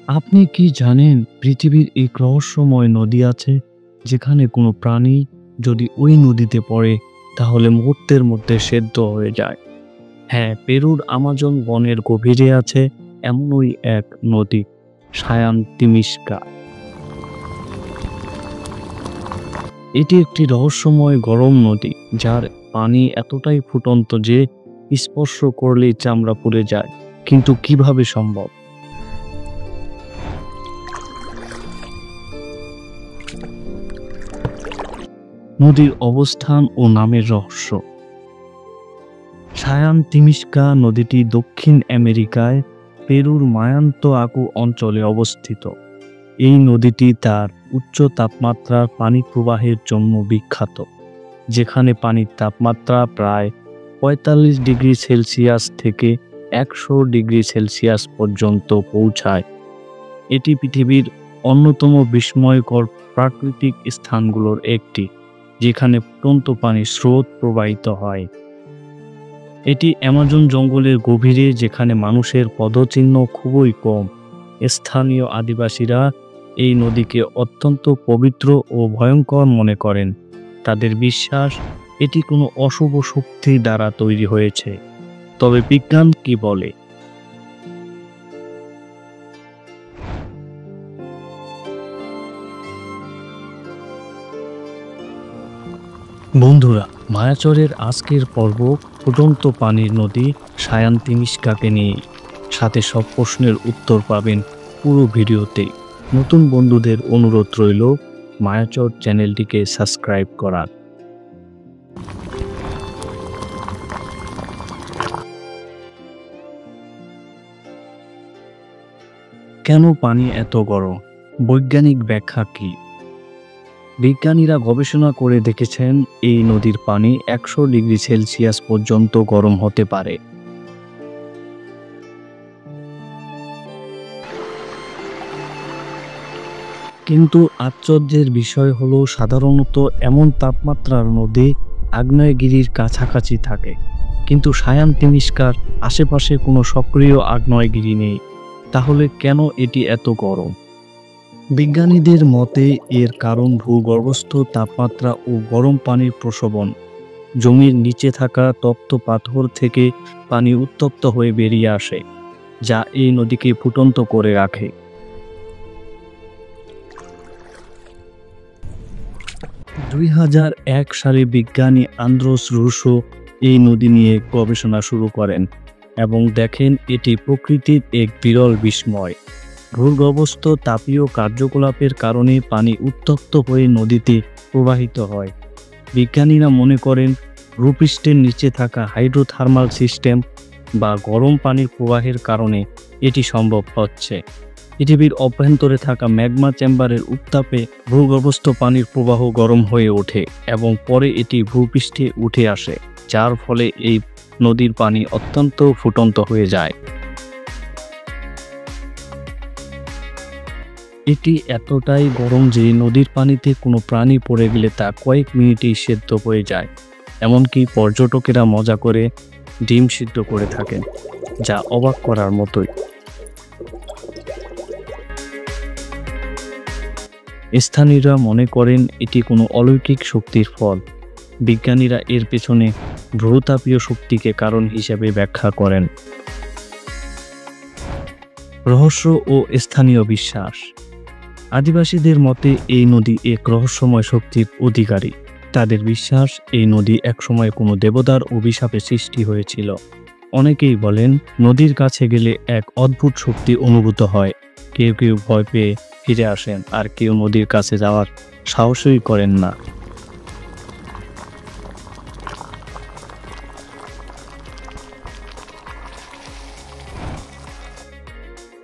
আপনি কি জানেন পৃথিবীর এক রহস্যময় নদী আছে যেখানে কোনো প্রাণী যদি ওই নদীতে পড়ে তাহলে মুহূর্তের মধ্যে সেদ্ধ হয়ে যায়? হ্যাঁ, পেরুর আমাজন বনের গভীরে আছে এমনই এক নদী, সায়ান তিমিস্কা। এটি একটি রহস্যময় গরম নদী যার পানি এতটাই ফুটন্ত যে স্পর্শ করলেই চামড়া পুড়ে যায়। কিন্তু কিভাবে সম্ভব? নদীর অবস্থান ও নামের রহস্য। সায়ান তিমিস্কা নদীটি দক্ষিণ আমেরিকায় পেরুর মায়ান্তোয়াকু অঞ্চলে অবস্থিত। এই নদীটি তার উচ্চ তাপমাত্রার পানি প্রবাহের জন্য বিখ্যাত, যেখানে পানির তাপমাত্রা প্রায় ৪৫ ডিগ্রি সেলসিয়াস থেকে ১০০ ডিগ্রি সেলসিয়াস পর্যন্ত পৌঁছায়। এটি পৃথিবীর অন্যতম বিস্ময়কর প্রাকৃতিক স্থানগুলোর একটি, যেখানে ফুটন্ত পানির স্রোত প্রবাহিত হয়। এটি অ্যামাজন জঙ্গলের গভীরে, যেখানে মানুষের পদচিহ্ন খুবই কম। স্থানীয় আদিবাসীরা এই নদীকে অত্যন্ত পবিত্র ও ভয়ঙ্কর মনে করেন। তাদের বিশ্বাস এটি কোনো অশুভ শক্তি দ্বারা তৈরি হয়েছে। তবে বিজ্ঞান কি বলে? বন্ধুরা, মায়াচরের আজকের পর্ব ফুটন্ত পানির নদী সায়ান তিমিস্কাকে নিয়ে। সাথে সব প্রশ্নের উত্তর পাবেন পুরো ভিডিওতে। নতুন বন্ধুদের অনুরোধ রইল মায়াচর চ্যানেলটিকে সাবস্ক্রাইব করার। কেন পানি এত গরম? বৈজ্ঞানিক ব্যাখ্যা কি? বিজ্ঞানীরা গবেষণা করে দেখেছেন এই নদীর পানি ১০০ ডিগ্রি সেলসিয়াস পর্যন্ত গরম হতে পারে। কিন্তু আশ্চর্যের বিষয় হলো, সাধারণত এমন তাপমাত্রার নদী আগ্নেয়গিরির কাছাকাছি থাকে, কিন্তু সায়ান তিমিস্কার আশেপাশে কোনো সক্রিয় আগ্নেয়গিরি নেই। তাহলে কেন এটি এত গরম? বিজ্ঞানীদের মতে এর কারণ ভূগর্ভস্থ তাপমাত্রা ও গরম পানির প্রশোভন। জমির নিচে থাকা তপ্ত পাথর থেকে পানি উত্তপ্ত হয়ে বেরিয়ে আসে, যা এই নদীকে ফুটন্ত করে রাখে। ২০০১ সালে বিজ্ঞানী আন্দ্রোস রুসো এই নদী নিয়ে গবেষণা শুরু করেন এবং দেখেন এটি প্রকৃতির এক বিরল বিস্ময়। ভূগর্ভস্থ তাপীয় কার্যকলাপের কারণে পানি উত্তপ্ত হয়ে নদীতে প্রবাহিত হয়। বিজ্ঞানীরা মনে করেন ভূপৃষ্ঠের নিচে থাকা হাইড্রোথার্মাল সিস্টেম বা গরম পানির প্রবাহের কারণে এটি সম্ভব হচ্ছে। পৃথিবীর অভ্যন্তরে থাকা ম্যাগমা চেম্বারের উত্তাপে ভূগর্ভস্থ পানির প্রবাহ গরম হয়ে ওঠে এবং পরে এটি ভূপৃষ্ঠে উঠে আসে, যার ফলে এই নদীর পানি অত্যন্ত ফুটন্ত হয়ে যায়। এটি এতটাই গরম যে নদীর পানিতে কোনো প্রাণী পড়ে গেলে তা কয়েক মিনিটেই সেদ্ধ হয়ে যায়। এমনকি পর্যটকেরা মজা করে ডিম সিদ্ধ করে থাকেন, যা অবাক করার মতোই। স্থানীয়রা মনে করেন এটি কোনো অলৌকিক শক্তির ফল। বিজ্ঞানীরা এর পেছনে ভূতাপীয় শক্তিকে কারণ হিসেবে ব্যাখ্যা করেন। রহস্য ও স্থানীয় বিশ্বাস। আদিবাসীদের মতে এই নদী এক রহস্যময় শক্তির অধিকারী। তাদের বিশ্বাস এই নদী একসময় কোনো দেবতার অভিশাপে সৃষ্টি হয়েছিল। অনেকেই বলেন নদীর কাছে গেলে এক অদ্ভুত শক্তি অনুভূত হয়। কেউ কেউ ভয় পেয়ে ফিরে আসেন, আর কেউ নদীর কাছে যাওয়ার সাহসই করেন না।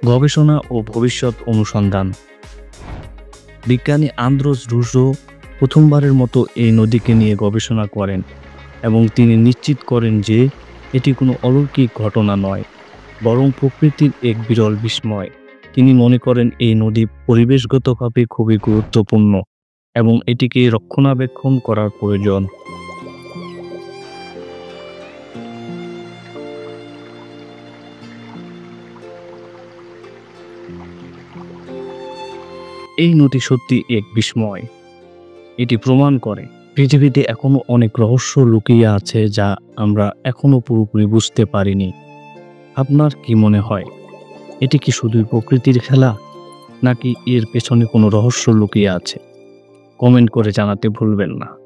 গবেষণা ও ভবিষ্যৎ অনুসন্ধান। বিজ্ঞানী আন্দ্রোস রুসো প্রথমবারের মতো এই নদীকে নিয়ে গবেষণা করেন এবং তিনি নিশ্চিত করেন যে এটি কোনো অলৌকিক ঘটনা নয়, বরং প্রকৃতির এক বিরল বিস্ময়। তিনি মনে করেন এই নদী পরিবেশগতভাবে খুবই গুরুত্বপূর্ণ এবং এটিকে রক্ষণাবেক্ষণ করার প্রয়োজন। এই নদী সত্যি এক বিস্ময়। এটি প্রমাণ করে পৃথিবীতে এখনো অনেক রহস্য লুকিয়ে আছে যা আমরা এখনো পুরোপুরি বুঝতে পারিনি। আপনার কি মনে হয়, এটি কি শুধুই প্রকৃতির খেলা, নাকি এর পেছনে কোনো রহস্য লুকিয়ে আছে? কমেন্ট করে জানাতে ভুলবেন না।